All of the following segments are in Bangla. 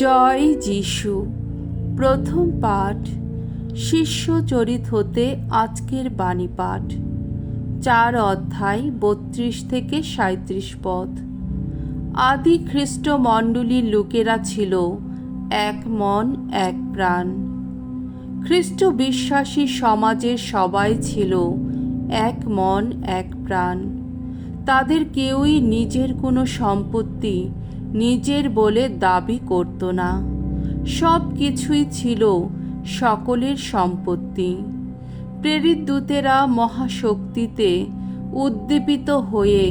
জয় যিশু। প্রথম পাঠ শিষ্যচরিত হতে আজকের বাণী পাঠ 4 অধ্যায় 32 থেকে 37 পদ। আদি খ্রিস্ট মণ্ডলীর লোকেরা ছিল এক মন এক প্রাণ। খ্রিস্ট বিশ্বাসী সমাজের সবাই ছিল এক মন এক প্রাণ। তাদের কেউই নিজের কোনো সম্পত্তি নিজের বলে দাবি করত না। সব কিছুই ছিল সকলের সম্পত্তি। প্রেরিত দূতেরা মহাশক্তিতে উদ্দীপিত হয়ে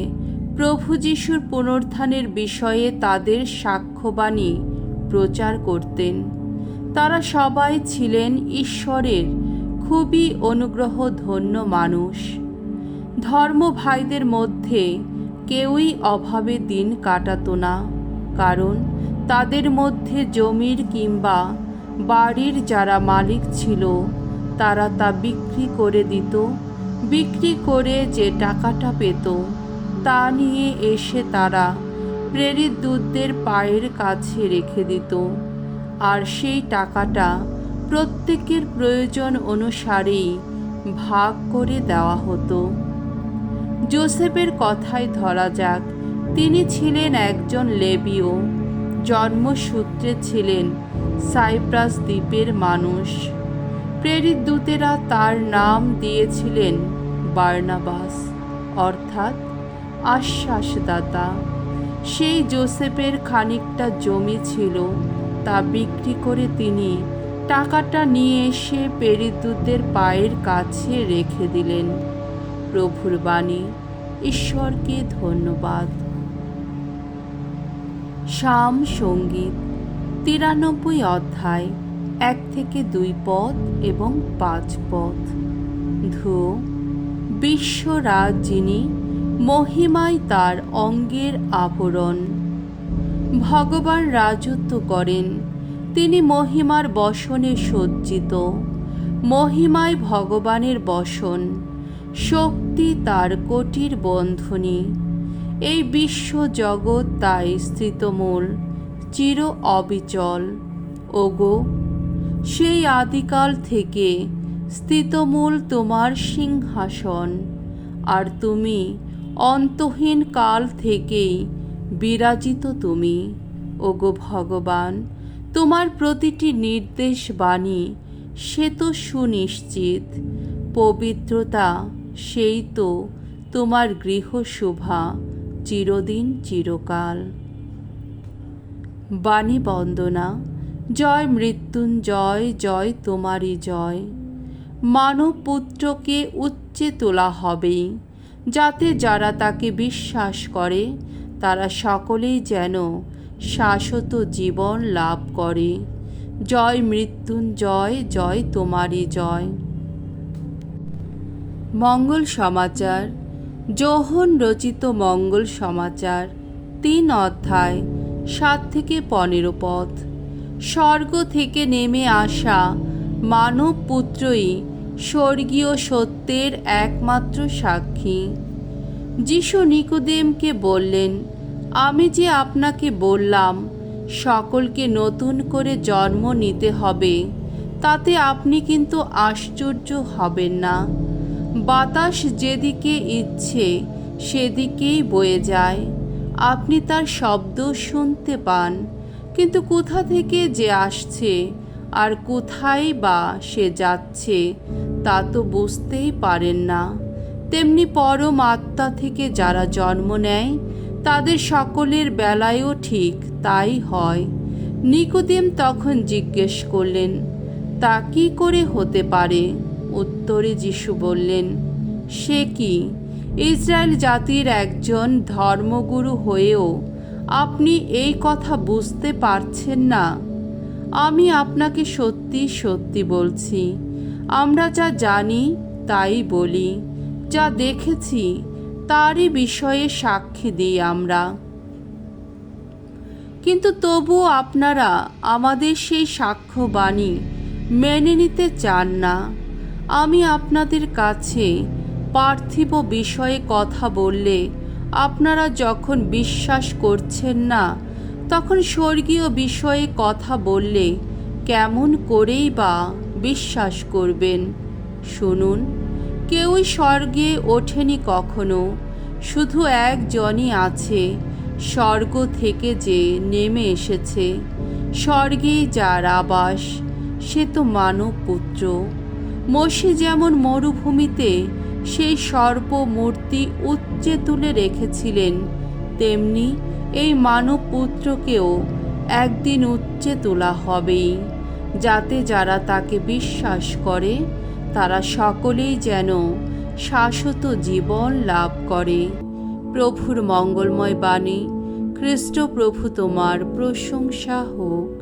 প্রভু যিশুর পুনরুত্থানের বিষয়ে তাদের সাক্ষ্যবাণী প্রচার করতেন। তারা সবাই ছিলেন ঈশ্বরের খুবই অনুগ্রহ ধন্য মানুষ। ধর্ম ভাইদের মধ্যে কেউই অভাবে দিন কাটাতো না, কারণ তাদের মধ্যে জমির কিংবা বাড়ির যারা মালিক ছিল তারা তা বিক্রি করে দিত। বিক্রি করে যে টাকাটা পেত তা নিয়ে এসে তারা প্রেরিত দূতদের পায়ের কাছে রেখে দিত, আর সেই টাকাটা প্রত্যেকের প্রয়োজন অনুসারেই ভাগ করে দেওয়া হতো। যোসেফের কথাই ধরা যাক, তিনি ছিলেন একজন লেবীয়। জন্মসূত্রে ছিলেন সাইপ্রাস দ্বীপের মানুষ। প্রেরিত দূতেরা তার নাম দিয়েছিলেন বার্নাবাস, অর্থাৎ আশ্বাসদাতা। সেই যোসেফের খানিকটা জমি ছিল, তা বিক্রি করে তিনি টাকাটা নিয়ে এসে প্রেরিত দূতদের পায়ের কাছে রেখে দিলেন। প্রভুর বাণী। ঈশ্বরকে ধন্যবাদ। শাম সঙ্গীত 93 অধ্যায় 1 থেকে 2 পদ এবং 5 পদ। ধুয়ো বিশ্বরাজ যিনি, মহিমায় তার অঙ্গের আভরণ। ভগবান রাজত্ব করেন, তিনি মহিমার বসনে সজ্জিত। মহিমায় ভগবানের বসন, শক্তি তার কোটির বন্ধনী। এই বিশ্ব জগৎ তাই স্থিতমূল, চির অবিচল। ওগো, সেই আদিকাল থেকে স্থিতমূল তোমার সিংহাসন, আর তুমি অন্তহীন কাল থেকেই বিরাজিত তুমি। ওগো ভগবান, তোমার প্রতিটি নির্দেশ বাণী সে তো সুনিশ্চিত। পবিত্রতা সেই তো তোমার গৃহশোভা চিরদিন চিরকাল। বাণী বন্দনা। জয় মৃত্যুঞ্জয়, জয় তোমারই জয়। মানব পুত্রকে উচ্চে তোলা হবে, যাতে যারা তাকে বিশ্বাস করে তারা সকলেই যেন শাশ্বত জীবন লাভ করে। জয় মৃত্যুঞ্জয়, জয় তোমারই জয়। মঙ্গল সমাচার। যোহন রচিত মঙ্গল সমাচার 3 অধ্যায় 7 থেকে 15 পদ। স্বর্গ থেকে নেমে আসা মানব পুত্রই স্বর্গীয় সত্যের একমাত্র সাক্ষী। যিশু নিকোদেমকে বললেন, আমি যে আপনাকে বললাম সকলকে নতুন করে জন্ম নিতে হবে, তাতে আপনি কিন্তু আশ্চর্য হবেন না। বাতাস যেদিকে ইচ্ছে সেদিকেই বয়ে যায়, আপনি তার শব্দ শুনতে পান, কিন্তু কোথা থেকে যে আসছে আর কোথায় বা সে যাচ্ছে তা তো বুঝতেই পারেন না। তেমনি পরম আত্মা থেকে যারা জন্ম নেয় তাদের সকলের বেলায়ও ঠিক তাই হয়। নিকোদেম তখন জিজ্ঞেস করলেন, তা কি করে হতে পারে? উত্তরে যিশু বললেন, সে কি, ইসরায়েল জাতির একজন ধর্মগুরু হয়েও আপনি এই কথা বুঝতে পারছেন না? আমি আপনাকে সত্যি সত্যি বলছি, আমরা যা জানি তাই বলি, যা দেখেছি তারই বিষয়ে সাক্ষী দিই আমরা। কিন্তু তবুও আপনারা আমাদের সেই সাক্ষ্যবাণী মেনে নিতে চান না। আমি আপনাদের কাছে পার্থিব বিষয়ে কথা বললে আপনারা যখন বিশ্বাস করছেন না, তখন স্বর্গীয় বিষয়ে কথা বললে কেমন করেই বা বিশ্বাস করবেন? শুনুন, কেউই স্বর্গে ওঠেনি কখনো, শুধু একজনই আছে স্বর্গ থেকে যে নেমে এসেছে। স্বর্গেই যার আবাস, সে তো মানব পুত্র। মোশে যেমন মরুভূমিতে সেই সর্প মূর্তি উচ্চে তুলে রেখেছিলেন, তেমনি এই মানব পুত্রকেও একদিন উচ্চে তোলা হবেই, যাতে যারা তাকে বিশ্বাস করে তারা সকলেই যেন শাশ্বত জীবন লাভ করে। প্রভুর মঙ্গলময় বাণী। খ্রিস্ট প্রভু তোমার প্রশংসা হোক।